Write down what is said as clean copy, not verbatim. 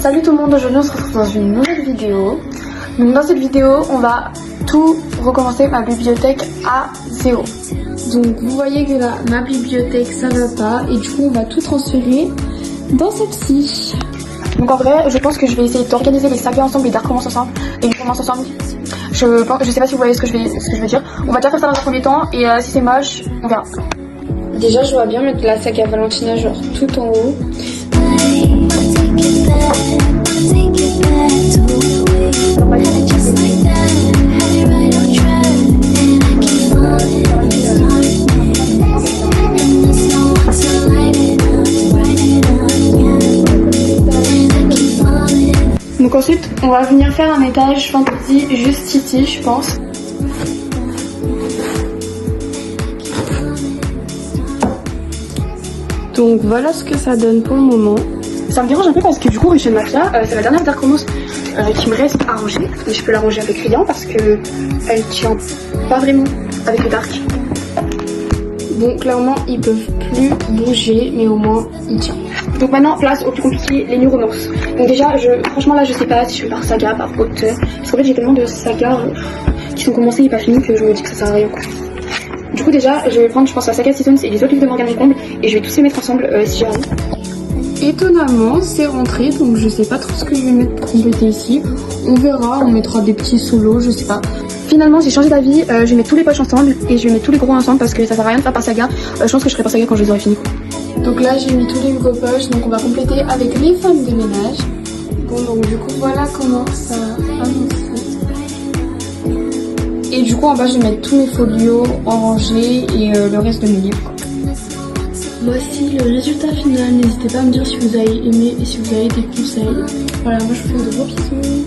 Salut tout le monde, aujourd'hui on se retrouve dans une nouvelle vidéo. Donc dans cette vidéo, on va tout recommencer ma bibliothèque à zéro. Donc vous voyez que là, ma bibliothèque ça va pas et du coup on va tout transférer dans celle-ci. Donc en vrai, je pense que je vais essayer d'organiser les sagas ensemble et les recommencer ensemble et les commencer ensemble. Je sais pas si vous voyez ce que je veux dire. On va déjà faire ça dans un premier temps et si c'est moche, on verra. Déjà je vois bien mettre la saga Valentina genre tout en haut. Donc ensuite, on va venir faire un étage fantasy juste ici, je pense. Donc voilà ce que ça donne pour le moment. Ça me dérange un peu parce que du coup, Rachel Mafia, c'est la dernière Dark Romance qui me reste à ranger. Et je peux la ranger avec Rian parce que elle tient pas vraiment avec le Dark. Bon, clairement, ils peuvent plus bouger, mais au moins, ils tiennent. Donc maintenant, place au plus compliqué, les New Romance. Donc déjà, franchement là, je sais pas si je fais par saga, par auteur. Parce qu'en fait, j'ai tellement de sagas qui sont commencées et pas finies que je me dis que ça sert à rien quoi. Du coup déjà, je vais prendre, je pense, la saga Seasons et les autres livres de Morgane Comble et je vais tous les mettre ensemble si j'ai envie. Étonnamment, c'est rentré, donc je sais pas trop ce que je vais mettre pour compléter ici. On verra, on mettra des petits solos, je sais pas. Finalement, j'ai changé d'avis, je vais mettre tous les poches ensemble et je vais mettre tous les gros ensemble parce que ça sert à rien de faire par saga. Je pense que je ferai par saga quand je les aurai finis. Donc là, j'ai mis tous les gros poches, donc on va compléter avec les femmes de ménage. Bon, donc du coup, voilà comment ça avance. Et du coup, en bas, je vais mettre tous mes folios en rangée et le reste de mes livres. Voici le résultat final. N'hésitez pas à me dire si vous avez aimé et si vous avez des conseils. Voilà, moi je vous fais de gros bisous.